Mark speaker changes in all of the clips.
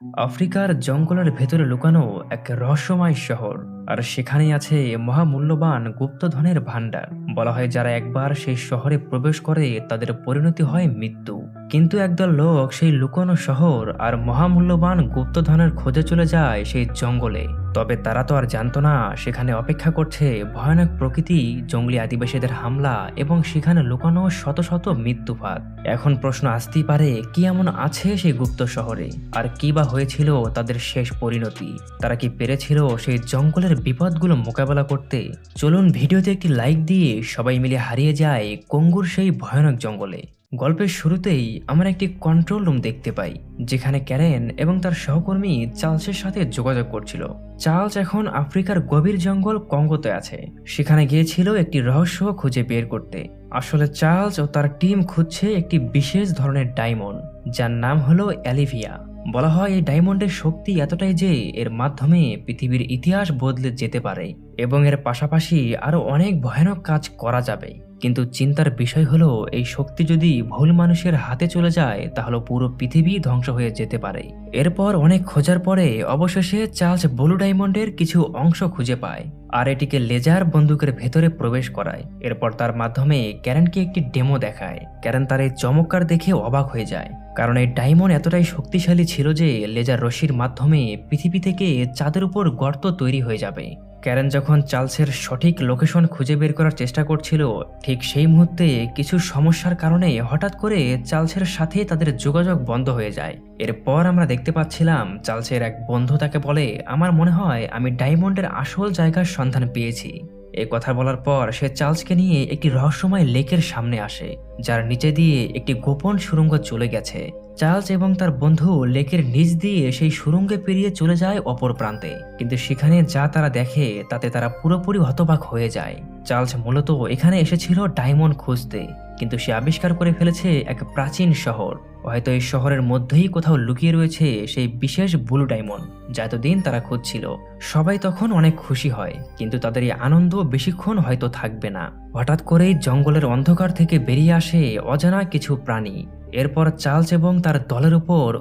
Speaker 1: আফ্রিকার জঙ্গলের ভেতরে লুকানো এক রহস্যময় শহর, আর সেখানেই আছে মহামূল্যবান গুপ্তধনের ভাণ্ডার। বলা হয় যারা একবার সেই শহরে প্রবেশ করে তাদের পরিণতি হয় মৃত্যু। কিন্তু একদল লোক সেই লুকানো শহর আর মহামূল্যবান গুপ্তধনের খোঁজে চলে যায় সেই জঙ্গলে। তবে তারা তো আর জানতো না সেখানে অপেক্ষা করছে ভয়ানক প্রকৃতি, জঙ্গলি আদিবাসীদের হামলা এবং সেখানে লুকানো শত শত মৃত্যুফাত। এখন প্রশ্ন আসতেই পারে, কি এমন আছে সেই গুপ্ত শহরে, আর কি বা হয়েছিল তাদের শেষ পরিণতি? তারা কি পেরেছিল সেই জঙ্গলের বিপদগুলো মোকাবেলা করতে? চলুন ভিডিওতে একটি লাইক দিয়ে সবাই মিলে হারিয়ে যায় কঙ্গুর সেই ভয়ানক জঙ্গলে। গল্পের শুরুতেই আমরা একটি কন্ট্রোল রুম দেখতে পাই, যেখানে ক্যারেন এবং তার সহকর্মী চার্লসের সাথে যোগাযোগ করছিল। চার্লস এখন আফ্রিকার গভীর জঙ্গল কঙ্গোতে আছে। সেখানে গিয়েছিল একটি রহস্য খুঁজে বের করতে। আসলে চার্লস ও তার টিম খুঁজছে একটি বিশেষ ধরনের ডায়মন্ড, যার নাম হলো অ্যালিভিয়া। বলা হয় এই ডায়মন্ডের শক্তি এতটাই যে এর মাধ্যমে পৃথিবীর ইতিহাস বদলে যেতে পারে এবং এর পাশাপাশি আরো অনেক ভয়ানক কাজ করা যাবে। কিন্তু চিন্তার বিষয় হলো, এই শক্তি যদি ভুল মানুষের হাতে চলে যায় তাহলে পুরো পৃথিবী ধ্বংস হয়ে যেতে পারে। এরপর অনেক খোঁজার পরে অবশেষে চার্লস ব্লু ডায়মন্ডের কিছু অংশ খুঁজে পায় আর এটিকে লেজার বন্দুকের ভেতরে প্রবেশ করায়। এরপর তার মাধ্যমে ক্যারেনকে একটি ডেমো দেখায়। ক্যারেন তার এই চমৎকার দেখে অবাক হয়ে যায়, কারণ এই ডায়মন্ড এতটাই শক্তিশালী ছিল যে লেজার রশ্মির মাধ্যমে পৃথিবী থেকে চাঁদের উপর গর্ত তৈরি হয়ে যাবে। ক্যারেন যখন চার্লসের সঠিক লোকেশন খুঁজে বের করার চেষ্টা করছিল, ঠিক সেই মুহূর্তে কিছু সমস্যার কারণে হঠাৎ করে চার্লসের সাথে তাদের যোগাযোগ বন্ধ হয়ে যায়। এরপর আমরা দেখতে পাচ্ছিলাম চার্লসের এক বন্ধু তাকে বলে, আমার মনে হয় আমি ডায়মন্ডের আসল জায়গার সন্ধান পেয়েছি। এই কথা বলার পর সে চার্লসকে নিয়ে একটি রহস্যময় লেকের সামনে আসে, যার নিচে দিয়ে একটি গোপন সুড়ঙ্গ চলে গেছে। চার্লস এবং তার বন্ধু লেকের নিচ দিয়ে সেই সুড়ঙ্গে পেরিয়ে চলে যায় অপর প্রান্তে। কিন্তু সেখানে যা তারা দেখে তাতে তারা পুরোপুরি হতবাক হয়ে যায়। চার্লস মূলত এখানে এসেছিল ডায়মন্ড খুঁজতে, কিন্তু সে আবিষ্কার করে ফেলেছে এক প্রাচীন শহর। হয়তো এই শহরের মধ্যেই কোথাও লুকিয়ে রয়েছে সেই বিশেষ ব্লু ডায়মন্ড যা এতদিন তারা খুঁজছিল। সবাই তখন অনেক খুশি হয়, কিন্তু তাদের এই আনন্দ বেশিক্ষণ হয়তো থাকবে না। হঠাৎ করেই জঙ্গলের অন্ধকার থেকে বেরিয়ে আসে অজানা কিছু প্রাণী। এরপর চার্লস এবং তার দলের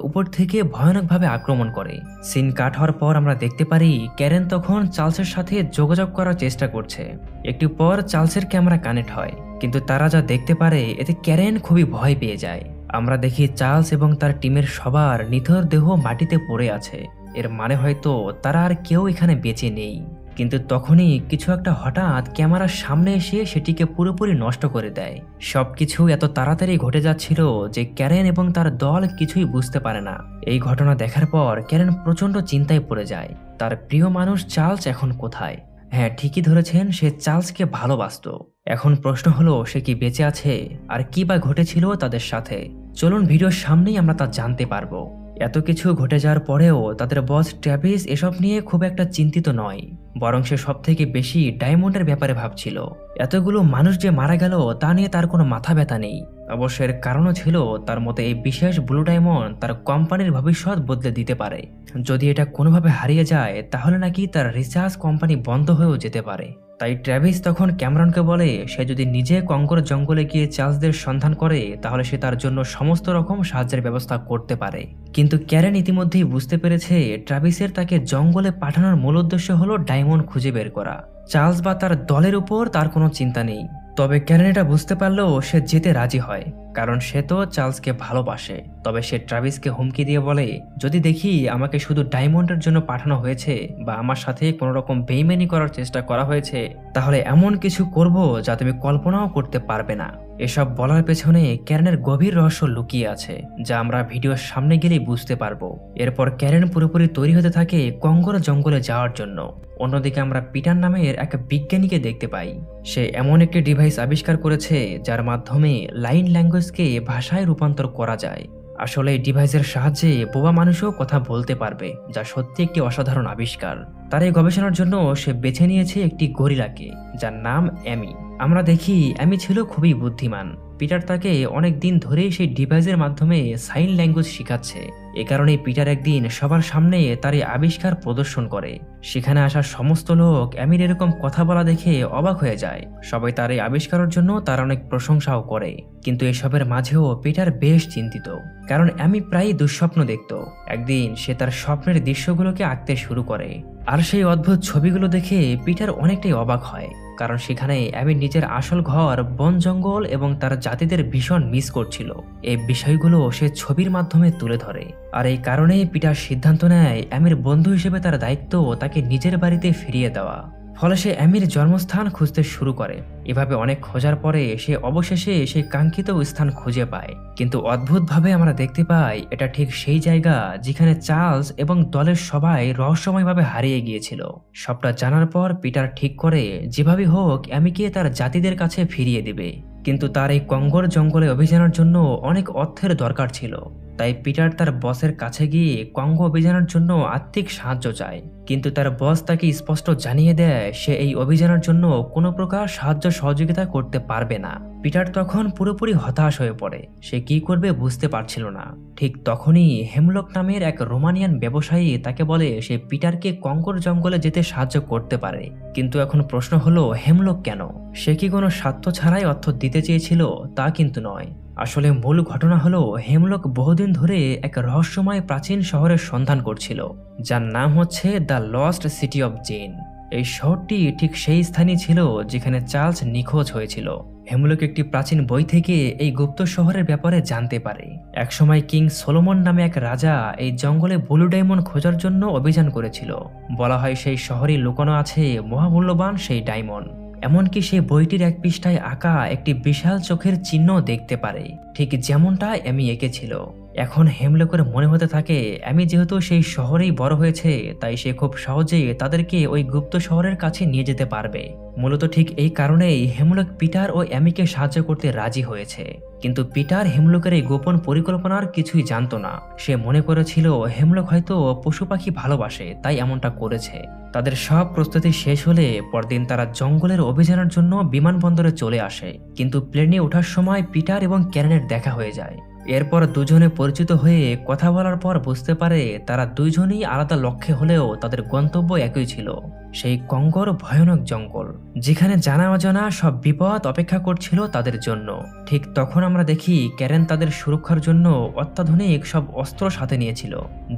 Speaker 1: উপর থেকে ভয়ানকভাবে আক্রমণ করে। সিন কাট হওয়ার পর আমরা দেখতে পারি ক্যারেন তখন চার্লসের সাথে যোগাযোগ করার চেষ্টা করছে। একটু পর চার্লসের ক্যামেরা কানেক্ট হয়, কিন্তু তারা যা দেখতে পারে এতে ক্যারেন খুবই ভয় পেয়ে যায়। আমরা দেখি চার্লস এবং তার টিমের সবার নিথর দেহ মাটিতে পড়ে আছে। এর মানে হয়তো তারা আর কেউ এখানে বেঁচে নেই। কিন্তু তখনই কিছু একটা হঠাৎ ক্যামেরার সামনে এসে সেটিকে পুরোপুরি নষ্ট করে দেয়। সবকিছু এত তাড়াতাড়ি ঘটে যাচ্ছিল যে ক্যারেন এবং তার দল কিছুই বুঝতে পারে না। এই ঘটনা দেখার পর ক্যারেন প্রচন্ড চিন্তায় পড়ে যায়। তার প্রিয় মানুষ চার্লস এখন কোথায়? হ্যাঁ, ঠিকই ধরেছেন, সে চার্লসকে ভালোবাসতো। এখন প্রশ্ন হলো, সে কি বেঁচে আছে, আর কি বা ঘটেছিল তাদের সাথে? চলুন ভিডিওর সামনেই আমরা তা জানতে পারবো। এত কিছু ঘটে যাওয়ার পরেও তাদের বস ট্র্যাভিস এসব নিয়ে খুব একটা চিন্তিত নয়, বরং সে সব থেকে বেশি ডায়মন্ডের ব্যাপারে ভাবছিল। এতগুলো মানুষ যে মারা গেল তা নিয়ে তার কোনো মাথা ব্যথা নেই। অবশ্য এর কারণও ছিল, তার মতে এই বিশেষ ব্লু ডায়মন্ড তার কোম্পানির ভবিষ্যৎ বদলে দিতে পারে। যদি এটা কোনোভাবে হারিয়ে যায় তাহলে নাকি তার রিসার্চ কোম্পানি বন্ধ হয়েও যেতে পারে। তাই ট্র্যাভিস তখন ক্যামেরনকে বলে, সে যদি নিজে কঙ্গোর জঙ্গলে গিয়ে চার্লসদের সন্ধান করে তাহলে সে তার জন্য সমস্ত রকম সাহায্যের ব্যবস্থা করতে পারে। কিন্তু ক্যারেন ইতিমধ্যেই বুঝতে পেরেছে ট্র্যাভিসের তাকে জঙ্গলে পাঠানোর মূল উদ্দেশ্য হলো ডায়মন্ড খুঁজে বের করা। চার্লস বা তার দলের উপর তার কোনো চিন্তা নেই। তবে ক্যারেন এটা বুঝতে পারলেও সে যেতে রাজি হয়, কারণ সে তো চার্লসকে ভালোবাসে। তবে সে ট্র্যাভিসকে হুমকি দিয়ে বলে, যদি দেখি আমাকে শুধু ডায়মন্ডের জন্য পাঠানো হয়েছে বা আমার সাথে কোনো রকম বেইমানি করার চেষ্টা করা হয়েছে, তাহলে এমন কিছু করব যা তুমি কল্পনাও করতে পারবে না। এসব বলার পেছনে ক্যারেনের গভীর রহস্য লুকিয়ে আছে, যা আমরা ভিডিওর সামনে গেলেই বুঝতে পারবো। এরপর ক্যারেন পুরোপুরি তৈরি হতে থাকে কঙ্গোর জঙ্গলে যাওয়ার জন্য। অন্যদিকে আমরা পিটার নামের এক বিজ্ঞানীকে দেখতে পাই। সে এমন একটি ডিভাইস আবিষ্কার করেছে যার মাধ্যমে লাইন ল্যাঙ্গুয়েজকে ভাষায় রূপান্তর করা যায়। আসলে এই ডিভাইসের সাহায্যে বোবা মানুষও কথা বলতে পারবে, যা সত্যি একটি অসাধারণ আবিষ্কার। তার এই গবেষণার জন্য সে বেছে নিয়েছে একটি গরিলাকে, যার নাম অ্যামি। আমরা দেখি অ্যামি ছিল খুবই বুদ্ধিমান। পিটার তাকে অনেক দিন ধরেই সেই ডিভাইসের মাধ্যমে সাইন ল্যাঙ্গুয়েজ শেখাচ্ছে। এ কারণেই পিটার একদিন সবার সামনে তার এই আবিষ্কার প্রদর্শন করে। সেখানে আসা সমস্ত লোক অ্যামির এরকম কথা বলা দেখে অবাক হয়ে যায়। সবাই তার এই আবিষ্কারের জন্য তার অনেক প্রশংসাও করে। কিন্তু এসবের মাঝেও পিটার বেশ চিন্তিত, কারণ অ্যামি প্রায়ই দুঃস্বপ্ন দেখত। একদিন সে তার স্বপ্নের দৃশ্যগুলোকে আঁকতে শুরু করে, আর সেই অদ্ভুত ছবিগুলো দেখে পিটার অনেকটাই অবাক হয়। কারণ সেখানে অ্যামি নিজের আসল ঘর, বন জঙ্গল এবং তার জাতিদের ভীষণ মিস করছিল। এই বিষয়গুলো সে ছবির মাধ্যমে তুলে ধরে। আর এই কারণেই পিটার সিদ্ধান্ত নেয় অ্যামির বন্ধু হিসেবে তার দায়িত্ব তাকে নিজের বাড়িতে ফিরিয়ে দেওয়া। ফলে সে অ্যামির জন্মস্থান খুঁজতে শুরু করে। এভাবে অনেক খোঁজার পরে সে অবশেষে সেই কাঙ্ক্ষিত স্থান খুঁজে পায়। কিন্তু অদ্ভুতভাবে আমরা দেখতে পাই এটা ঠিক সেই জায়গা যেখানে চার্লস এবং দলের সবাই রহস্যময়ভাবে হারিয়ে গিয়েছিল। সবটা জানার পর পিটার ঠিক করে যেভাবে হোক অ্যামিকে তার জাতিদের কাছে ফিরিয়ে দিবে। কিন্তু তার এই কঙ্গোর জঙ্গলে অভিযানের জন্য অনেক অর্থের দরকার ছিল। তাই পিটার তার বসের কাছে গিয়ে কঙ্গো অভিযানের জন্য আর্থিক সাহায্য চায়। কিন্তু তার বস তাকে স্পষ্ট জানিয়ে দেয় সে এই অভিযানের জন্য কোনো প্রকার সাহায্য সহযোগিতা করতে পারবে না। পিটার তখন পুরোপুরি হতাশ হয়ে পড়ে। সে কি করবে বুঝতে পারছিল না। ঠিক তখনই হেমলক নামের এক রোমানিয়ান ব্যবসায়ী তাকে বলে সে পিটারকে কঙ্গোর জঙ্গলে যেতে সাহায্য করতে পারে। কিন্তু এখন প্রশ্ন হলো, হেমলক কেন? সে কি কোনো স্বার্থ ছাড়াই অর্থ দিতে চেয়েছিল? তা কিন্তু নয়। আসলে মূল ঘটনা হলো হেমলক বহুদিন ধরে এক রহস্যময় প্রাচীন শহরের সন্ধান করছিল, যার নাম হচ্ছে the lost city of Zen. এই শহরটি ঠিক সেই স্থানই ছিল যেখানে চার্লস নিখোঁজ হয়েছিল। হেমলক একটি প্রাচীন বই থেকে এই গুপ্ত শহরের ব্যাপারে জানতে পারে। একসময় কিং সোলোমন নামে এক রাজা এই জঙ্গলে ব্লু ডায়মন্ড খোঁজার জন্য অভিযান করেছিল। বলা হয় সেই শহরে লুকানো আছে মহামূল্যবান সেই ডায়মন্ড। এমনকি সেই বইটির এক পৃষ্ঠায় আঁকা একটি বিশাল চোখের চিহ্ন দেখতে পারে, ঠিক যেমনটা অ্যামি এঁকেছিল। এখন হেমলকের মনে হতে থাকে অ্যামি যেহেতু সেই শহরেই বড় হয়েছে, তাই সে খুব সহজেই তাদেরকে ওই গুপ্ত শহরের কাছে নিয়ে যেতে পারবে। মূলত ঠিক এই কারণেই হেমলক পিটার ও অ্যামিকে সাহায্য করতে রাজি হয়েছে। কিন্তু পিটার হেমলকের এই গোপন পরিকল্পনার কিছুই জানতো না। সে মনে করেছিল হেমলক হয়তো পশু পাখি ভালোবাসে, তাই এমনটা করেছে। তাদের সব প্রস্তুতি শেষ হলে পরদিন তারা জঙ্গলের অভিযানের জন্য বিমানবন্দরে চলে আসে। কিন্তু প্লেনে ওঠার সময় পিটার এবং ক্যারেনের দেখা হয়ে যায়। এরপর দুজনে পরিচিত হয়ে কথা বলার পর বুঝতে পারে তারা দুইজনই আলাদা লক্ষ্যে হলেও তাদের গন্তব্য একই ছিল, সেই কঙ্গোর ভয়ানক জঙ্গল, যেখানে জানা অজানা সব বিপদ অপেক্ষা করছিল তাদের জন্য। ঠিক তখন আমরা দেখি ক্যারেন তাদের সুরক্ষার জন্য অত্যাধুনিক সব অস্ত্র সাথে নিয়েছিল,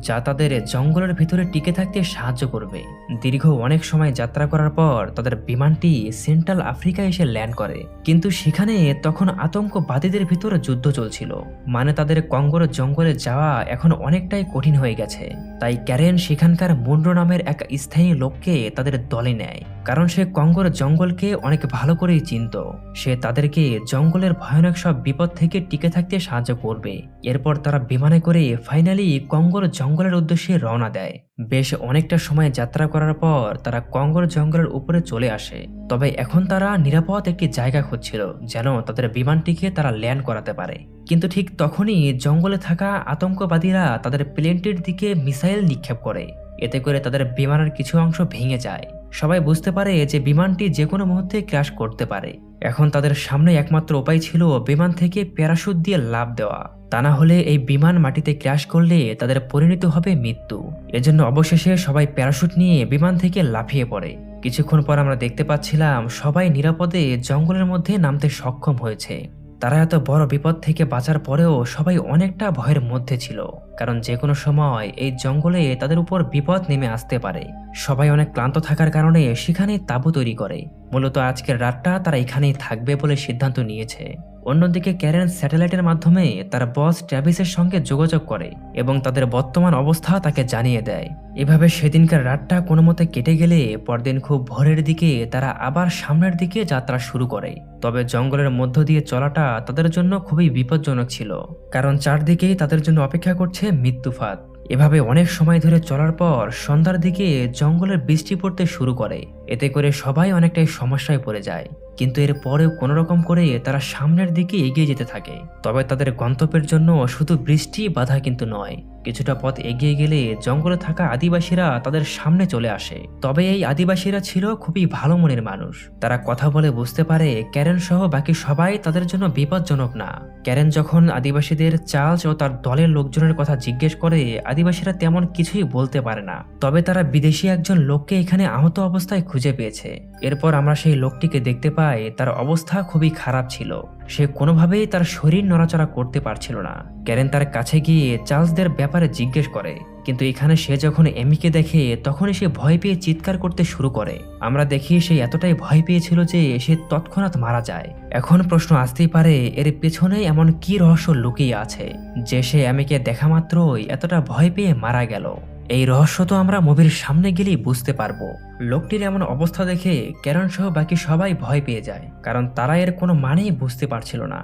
Speaker 1: যা তাদের জঙ্গলের ভিতরে টিকে থাকতে সাহায্য করবে। দীর্ঘ অনেক সময় যাত্রা করার পর তাদের বিমানটি সেন্ট্রাল আফ্রিকায় এসে ল্যান্ড করে। কিন্তু সেখানে তখন আতঙ্কবাদীদের ভিতরে যুদ্ধ চলছিল। মানে তাদের কঙ্গোর জঙ্গলে যাওয়া এখন অনেকটাই কঠিন হয়ে গেছে। তাই ক্যারেন সেখানকার মুন্ড্রো নামের এক স্থায়ী লোককে তাদের দলে নেয়, কারণ সে কঙ্গোর জঙ্গলকে অনেক ভালো করেই চিনত। সে তাদেরকে জঙ্গলের ভয়ানক সব বিপদ থেকে টিকে থাকতে সাহায্য করবে। এরপর তারা বিমানে করে ফাইনালি কঙ্গোর জঙ্গলের উদ্দেশ্যে রওনা দেয়। বেশ অনেকটা সময় যাত্রা করার পর তারা কঙ্গোর জঙ্গলের উপরে চলে আসে। তবে এখন তারা নিরাপদ একটি জায়গা খুঁজছিল যেন তাদের বিমানটিকে তারা ল্যান্ড করাতে পারে। কিন্তু ঠিক তখনই জঙ্গলে থাকা আতঙ্কবাদীরা তাদের প্লেনটির দিকে মিসাইল নিক্ষেপ করে। এতে করে তাদের বিমানের কিছু অংশ ভেঙে যায়। সবাই বুঝতে পারে যে বিমানটি যে কোনো মুহূর্তে ক্র্যাশ করতে পারে। এখন তাদের সামনে একমাত্র উপায় ছিল বিমান থেকে প্যারাশুট দিয়ে লাফ দেওয়া। তা না হলে এই বিমান মাটিতে ক্র্যাশ করলে তাদের পরিণত হবে মৃত্যু। এজন্য অবশেষে সবাই প্যারাশুট নিয়ে বিমান থেকে লাফিয়ে পড়ে। কিছুক্ষণ পর আমরা দেখতে পাচ্ছিলাম সবাই নিরাপদে জঙ্গলের মধ্যে নামতে সক্ষম হয়েছে। তারা এত বড় বিপদ থেকে বাঁচার পরেও সবাই অনেকটা ভয়ের মধ্যে ছিল, কারণ যে কোনো সময় এই জঙ্গলে তাদের উপর বিপদ নেমে আসতে পারে। সবাই অনেক ক্লান্ত থাকার কারণে সেখানে তাঁবু তৈরি করে। মূলত আজকের রাতটা তারা এখানেই থাকবে বলে সিদ্ধান্ত নিয়েছে। অন্যদিকে ক্যারেন স্যাটেলাইটের মাধ্যমে তার বস ট্র্যাভিসের সঙ্গে যোগাযোগ করে এবং তাদের বর্তমান অবস্থা তাকে জানিয়ে দেয়। এভাবে সেদিনকার রাতটা কোনো মতে কেটে গেলে পরদিন খুব ভোরের দিকে তারা আবার সামনের দিকে যাত্রা শুরু করে। তবে জঙ্গলের মধ্য দিয়ে চলাটা তাদের জন্য খুবই বিপজ্জনক ছিল, কারণ চারদিকেই তাদের জন্য অপেক্ষা করছে মৃত্যুফাত। এভাবে অনেক সময় ধরে চলার পর সন্ধ্যার দিকে জঙ্গলের বৃষ্টি পড়তে শুরু করে। এতে করে সবাই অনেকটাই সমস্যায় পড়ে যায়। কিন্তু এর পরেও কোনো রকম করে তারা সামনের দিকে এগিয়ে যেতে থাকে। তবে তাদের গন্তব্যের জন্য শুধু বৃষ্টি বাধা কিন্তু নয়। কিছুটা পথ এগিয়ে গেলে জঙ্গলে থাকা আদিবাসীরা তাদের সামনে চলে আসে। তবে এই আদিবাসীরা ছিল খুবই ভালো মনের মানুষ। তারা কথা বলে বুঝতে পারে ক্যারেন সহ বাকি সবাই তাদের জন্য বিপজ্জনক না। ক্যারেন যখন আদিবাসীদের চার্লস ও তার দলের লোকজনের কথা জিজ্ঞেস করে, আদিবাসীরা তেমন কিছুই বলতে পারে না। তবে তারা বিদেশি একজন লোককে এখানে আহত অবস্থায় খুঁজে পেয়েছে। এরপর আমরা সেই লোকটিকে দেখতে পাই, তার অবস্থা খুবই খারাপ ছিল। সে কোনোভাবেই তার শরীর নড়াচড়া করতে পারছিল না। ক্যারেন তার কাছে গিয়ে চার্লসদের ব্যাপারে জিজ্ঞেস করে, কিন্তু এখানে সে যখন এমিকে দেখে তখনই সে ভয় পেয়ে চিৎকার করতে শুরু করে। আমরা দেখি সে এতটাই ভয় পেয়েছিল যে সে তৎক্ষণাৎ মারা যায়। এখন প্রশ্ন আসতেই পারে, এর পেছনে এমন কি রহস্য লুকিয়ে আছে যে সে এমিকে দেখা মাত্রই এতটা ভয় পেয়ে মারা গেল? এই রহস্য তো আমরা মুভির সামনে গেলেই বুঝতে পারবো। লোকটির এমন অবস্থা দেখে ক্যারন সহ বাকি সবাই ভয় পেয়ে যায়, কারণ তারা এর কোনো মানেই বুঝতে পারছিল না।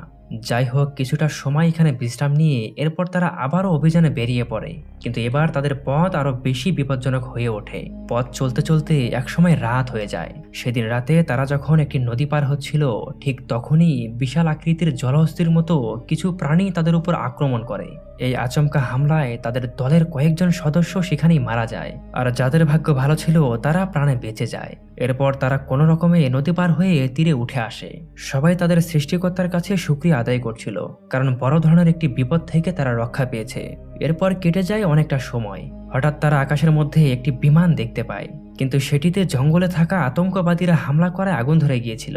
Speaker 1: যাই হোক, কিছুটা সময় এখানে বিশ্রাম নিয়ে এরপর তারা আবারও অভিযানে বেরিয়ে পড়ে। কিন্তু এবার তাদের পথ আরো বেশি বিপজ্জনক হয়ে ওঠে। পথ চলতে চলতে একসময় রাত হয়ে যায়। সেদিন রাতে তারা যখন একটি নদী পার হচ্ছিল, ঠিক তখনই বিশাল আকৃতির জলহস্তির মতো কিছু প্রাণী তাদের উপর আক্রমণ করে। এই আচমকা হামলায় তাদের দলের কয়েকজন সদস্য সেখানেই মারা যায়, আর যাদের ভাগ্য ভালো ছিল তারা প্রাণে বেঁচে যায়। এরপর তারা কোনো রকমে নদী পার হয়ে তীরে উঠে আসে। সবাই তাদের সৃষ্টিকর্তার কাছে শুকরিয়া আদায় করছিল, কারণ বড় ধরনের একটি বিপদ থেকে তারা রক্ষা পেয়েছে। এরপর কেটে যায় অনেকটা সময়। হঠাৎ তারা আকাশের মধ্যে একটি বিমান দেখতে পায়, কিন্তু সেটিতে জঙ্গলে থাকা আতঙ্কবাদীরা হামলা করে আগুন ধরে গিয়েছিল।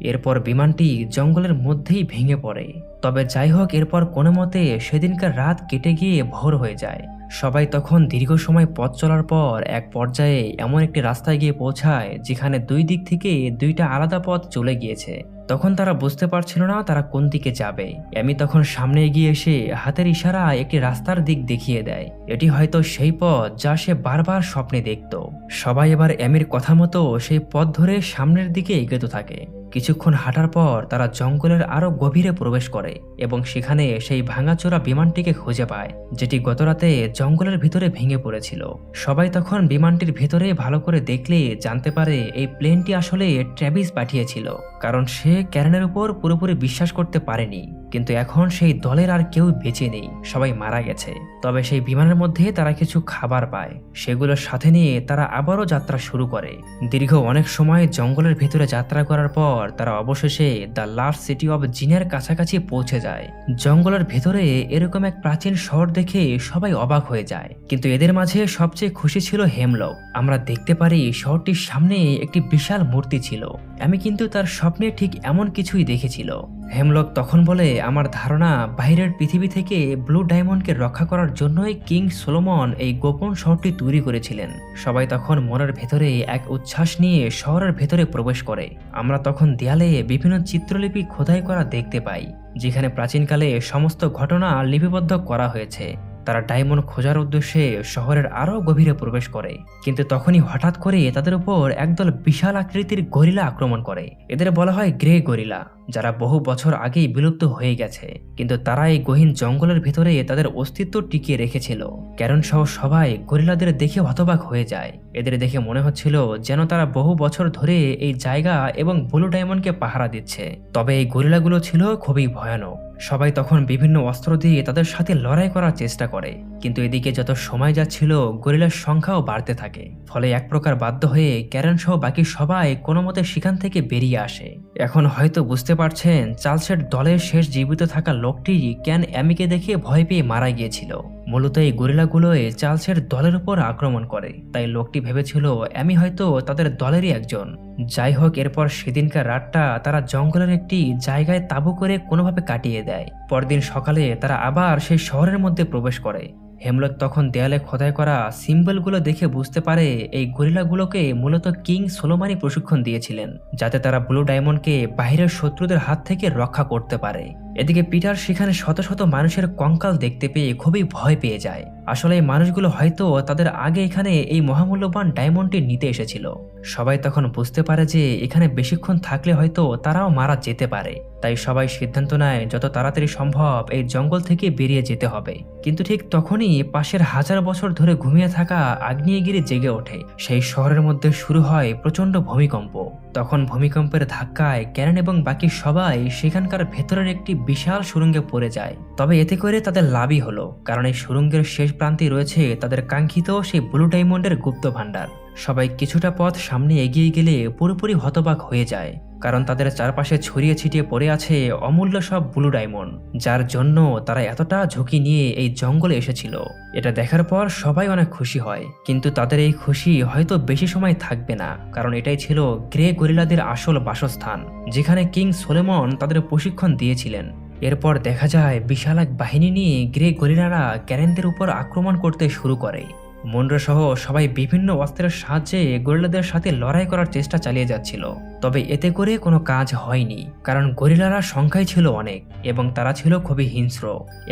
Speaker 1: এরপর বিমানটি জঙ্গলের মধ্যেই ভেঙে পড়ে। তবে যাই হোক, এরপর কোনো মতে সেদিনকার রাত কেটে গিয়ে ভোর হয়ে যায়। সবাই তখন দীর্ঘ সময় পথ চলার পর এক পর্যায়ে এমন একটি রাস্তায় গিয়ে পৌঁছায় যেখানে দুই দিক থেকে দুইটা আলাদা পথ চলে গিয়েছে। তখন তারা বুঝতে পারছিল না তারা কোন দিকে যাবে। এমি তখন সামনে এগিয়ে এসে হাতের ইশারায় একটি রাস্তার দিক দেখিয়ে দেয়। এটি হয়তো সেই পথ যা সে বারবার স্বপ্নে দেখত। সবাই এবার এমির কথা মতো সেই পথ ধরে সামনের দিকে এগোতে থাকে। কিছুক্ষণ হাঁটার পর তারা জঙ্গলের আরো গভীরে প্রবেশ করে এবং সেখানে সেই ভাঙাচোরা বিমানটিকে খুঁজে পায়, যেটি গতরাতে জঙ্গলের ভিতরে ভেঙে পড়েছিল। সবাই তখন বিমানটির ভিতরে ভালো করে দেখলে জানতে পারে এই প্লেনটি আসলে ট্র্যাভিস পাঠিয়েছিল, কারণ সে ক্যারেনের উপর পুরোপুরি বিশ্বাস করতে পারেনি। কিন্তু এখন সেই দলের আর কেউ বেঁচে নেই, সবাই মারা গেছে। তবে সেই বিমানের মধ্যে তারা কিছু খাবার পায়, সেগুলোর সাথে নিয়ে তারা আবারও যাত্রা শুরু করে। দীর্ঘ অনেক সময় জঙ্গলের ভিতরে যাত্রা করার পর তারা অবশেষে দ্য লাস্ট সিটি অব জিনের কাছাকাছি পৌঁছে যায়। জঙ্গলের ভেতরে এরকম এক প্রাচীন শহর দেখে সবাই অবাক হয়ে যায়, কিন্তু এদের মাঝে সবচেয়ে খুশি ছিল হেমলক। আমরা দেখতে পারি শহরটির সামনে একটি বিশাল মূর্তি ছিল। আমি কিন্তু তার স্বপ্নে ঠিক এমন কিছুই দেখেছিল। হেমলক তখন বলে, আমার ধারণা বাইরের পৃথিবী থেকে ব্লু ডায়মন্ডকে রক্ষা করার জন্যই কিং সোলোমন এই গোপন শহরটি তৈরি করেছিলেন। সবাই তখন মনের ভেতরে এক উচ্ছ্বাস নিয়ে শহরের ভেতরে প্রবেশ করে। আমরা তখন দেয়ালে বিভিন্ন চিত্রলিপি খোদাই করা দেখতে পাই, যেখানে প্রাচীনকালে সমস্ত ঘটনা লিপিবদ্ধ করা হয়েছে। তারা ডায়মন্ড খোঁজার উদ্দেশ্যে শহরের আরো গভীরে প্রবেশ করে, কিন্তু তখনই হঠাৎ করে তাদের উপর একদল বিশাল আকৃতির গরিলা আক্রমণ করে। এদের বলা হয় গ্রে গরিলা, যারা বহু বছর আগেই বিলুপ্ত হয়ে গেছে, কিন্তু তারা এই গহীন জঙ্গলের ভিতরে তাদের অস্তিত্ব টিকিয়ে রেখেছিল। ক্যারন সহ সবাই গরিলাদের দেখে হতবাক হয়ে যায়। এদের দেখে মনে হচ্ছিল যেন তারা বহু বছর ধরে এই জায়গা এবং ব্লু ডায়মন্ডকে পাহারা দিচ্ছে। তবে এই গরিলাগুলো ছিল খুবই ভয়ানক। সবাই তখন বিভিন্ন অস্ত্র দিয়ে তাদের সাথে লড়াই করার চেষ্টা করে, কিন্তু এদিকে যত সময় যাচ্ছিল গরিলার সংখ্যাও বাড়তে থাকে। ফলে এক প্রকার বাধ্য হয়ে ক্যারন সহ বাকি সবাই কোনো মতে সেখান থেকে বেরিয়ে আসে। এখন হয়তো বুঝতে পারছেন চার্লসের দলের শেষ জীবিত থাকা লোকটি কেন এমিকে দেখে ভয় পেয়ে মারা গিয়েছিল। মূলত এই গরিলাগুলোই চার্লসের দলের উপর আক্রমণ করে, তাই লোকটি ভেবেছিল এমি হয়তো তাদের দলেরই একজন। যাই হোক, এরপর সেদিনকার রাতটা তারা জঙ্গলের একটি জায়গায় তাঁবু করে কোনোভাবে কাটিয়ে দেয়। পরদিন সকালে তারা আবার সেই শহরের মধ্যে প্রবেশ করে। হেমলক তখন দেয়ালে খোদাই করা সিম্বলগুলো দেখে বুঝতে পারে এই গরিলাগুলোকে মূলত কিং সোলোমনই প্রশিক্ষণ দিয়েছিলেন, যাতে তারা ব্লু ডায়মন্ডকে বাইরের শত্রুদের হাত থেকে রক্ষা করতে পারে। এদিকে পিটার সেখানে শত শত মানুষের কঙ্কাল দেখতে পেয়ে খুবই ভয় পেয়ে যায়। আসলে এই মানুষগুলো হয়তো তাদের আগে এখানে এই মহামূল্যবান ডায়মন্ডটি নিতে এসেছিল। সবাই তখন বুঝতে পারে যে এখানে বেশিক্ষণ থাকলে হয়তো তারাও মারা যেতে পারে। তাই সবাই সিদ্ধান্ত নেয় যত তাড়াতাড়ি সম্ভব এই জঙ্গল থেকে বেরিয়ে যেতে হবে। কিন্তু ঠিক তখনই পাশের হাজার বছর ধরে ঘুমিয়ে থাকা আগ্নেয়গিরি জেগে ওঠে। সেই শহরের মধ্যে শুরু হয় প্রচন্ড ভূমিকম্প। তখন ভূমিকম্পের ধাক্কায় ক্যারেন এবং বাকি সবাই সেখানকার ভেতরের একটি বিশাল সুড়ঙ্গে পড়ে যায়। তবে এতে করে তাদের লাভই হলো, কারণ এই সুড়ঙ্গের শেষ প্রান্তে রয়েছে তাদের কাঙ্ক্ষিত সেই ব্লু ডায়মন্ডের গুপ্ত ভাণ্ডার। সবাই কিছুটা পথ সামনে এগিয়ে গেলে পুরোপুরি হতবাক হয়ে যায়, কারণ তাদের চারপাশে ছড়িয়ে ছিটিয়ে পড়ে আছে অমূল্য সব ব্লু ডায়মন্ড, যার জন্য তারা এতটা ঝুঁকি নিয়ে এই জঙ্গলে এসেছিল। এটা দেখার পর সবাই অনেক খুশি হয়, কিন্তু তাদের এই খুশি হয়তো বেশি সময় থাকবে না, কারণ এটাই ছিল গ্রে গরিলাদের আসল বাসস্থান, যেখানে কিং সোলেমন তাদের প্রশিক্ষণ দিয়েছিলেন। এরপর দেখা যায় বিশাল এক বাহিনী নিয়ে গ্রে গরিলারা ক্যারেনদের উপর আক্রমণ করতে শুরু করে। মুনরো সহ সবাই বিভিন্ন অস্ত্রের সাহায্যে গরিলাদের সাথে লড়াই করার চেষ্টা চালিয়ে যাচ্ছিল। তবে এতে করে কোনো কাজ হয়নি, কারণ গরিলারা সংখ্যায় ছিল অনেক এবং তারা ছিল খুবই হিংস্র।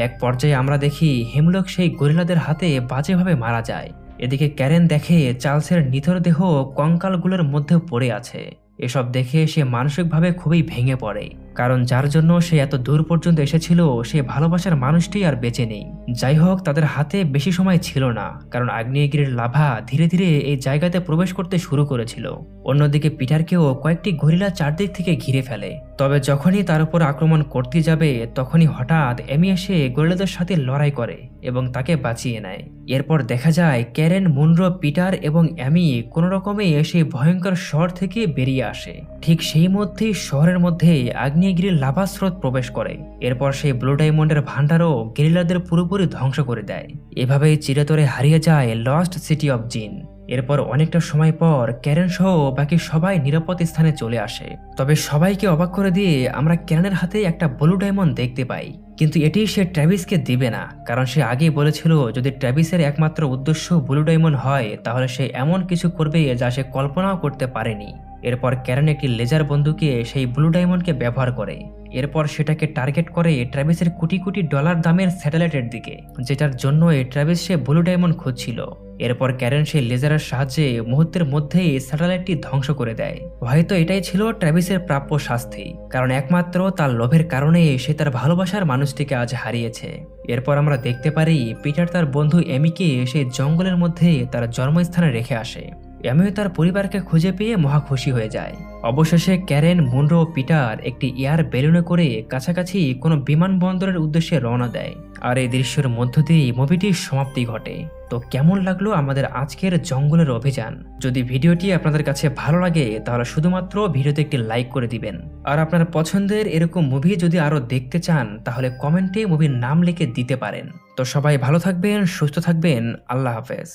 Speaker 1: এক পর্যায়ে আমরা দেখি হেমলক সেই গরিলাদের হাতে বাজেভাবে মারা যায়। এদিকে ক্যারেন দেখে চার্লসের নিথর দেহ কঙ্কালগুলোর মধ্যে পড়ে আছে। এসব দেখে সে মানসিকভাবে খুবই ভেঙে পড়ে, কারণ যার জন্য সে এত দূর পর্যন্ত এসেছিল সে ভালোবাসার মানুষটি আর বেঁচে নেই। যাই হোক, তাদের হাতে বেশি সময় ছিল না, কারণ আগ্নেয়গিরির লাভা ধীরে ধীরে এই জায়গাতে প্রবেশ করতে শুরু করেছিল। অন্যদিকে পিটারকেও কয়েকটি গরিলা চারদিক থেকে ঘিরে ফেলে। তবে যখনই তার উপর আক্রমণ করতে যাবে তখনই হঠাৎ এমি এসে গরিলাদের সাথে লড়াই করে এবং তাকে বাঁচিয়ে নেয়। এরপর দেখা যায় ক্যারেন, মুনরো, পিটার এবং অ্যামি কোনো রকমে সেই ভয়ঙ্কর শহর থেকে বেরিয়ে আসে। ঠিক সেই মধ্যেই শহরের মধ্যে আগ্নেয়গিরির লাভা স্রোত প্রবেশ করে। এরপর সেই ব্লু ডায়মন্ডের ভান্ডারও গেরিলাদের পুরোপুরি ধ্বংস করে দেয়। এভাবেই চিরতরে হারিয়ে যায় লস্ট সিটি অফ জিন। এরপর অনেকটা সময় পর ক্যারেন সহ বাকি সবাই নিরাপদ স্থানে চলে আসে। তবে সবাইকে অবাক করে দিয়ে আমরা ক্যারেনের হাতে একটা ব্লু ডায়মন্ড দেখতে পাই, কিন্তু এটি সে ট্র্যাভিসকে দিবে না, কারণ সে আগেই বলেছিল যদি ট্র্যাভিসের একমাত্র উদ্দেশ্য ব্লু ডায়মন্ড হয় তাহলে সে এমন কিছু করবে যা সে কল্পনাও করতে পারেনি। এরপর ক্যারেন একটি লেজার বন্দুকে সেই ব্লু ডায়মন্ডকে ব্যবহার করে। এরপর সেটাকে টার্গেট করে ট্র্যাভিসের কোটি কোটি ডলার দামের স্যাটেলাইটের দিকে, যেটার জন্য ট্র্যাভিস সে ব্লু ডায়মন্ড খুঁজছিল। এরপর ক্যারেন সেই লেজারের সাহায্যে মুহূর্তের মধ্যেই স্যাটেলাইটটি ধ্বংস করে দেয়। হয়তো এটাই ছিল ট্র্যাভিসের প্রাপ্য শাস্তি, কারণ একমাত্র তার লোভের কারণে সে তার ভালোবাসার মানুষটিকে আজ হারিয়েছে। এরপর আমরা দেখতে পারি পিটার তার বন্ধু এমিকে সেই জঙ্গলের মধ্যে তার জন্মস্থানে রেখে আসে। এমিও তার পরিবারকে খুঁজে পেয়ে মহা খুশি হয়ে যায়। অবশেষে ক্যারেন, মুনরো ও পিটার একটি এয়ার বেলুনে করে কাছাকাছি কোনো বিমানবন্দরের উদ্দেশ্যে রওনা দেয়। আর এই দৃশ্যের মধ্য দিয়ে মুভিটির সমাপ্তি ঘটে। তো কেমন লাগলো আমাদের আজকের জঙ্গলের অভিযান? যদি ভিডিওটি আপনাদের কাছে ভালো লাগে তাহলে শুধুমাত্র ভিডিওতে একটি লাইক করে দিবেন। আর আপনার পছন্দের এরকম মুভি যদি আরো দেখতে চান তাহলে কমেন্টে মুভির নাম লিখে দিতে পারেন। তো সবাই ভালো থাকবেন, সুস্থ থাকবেন। আল্লাহ হাফেজ।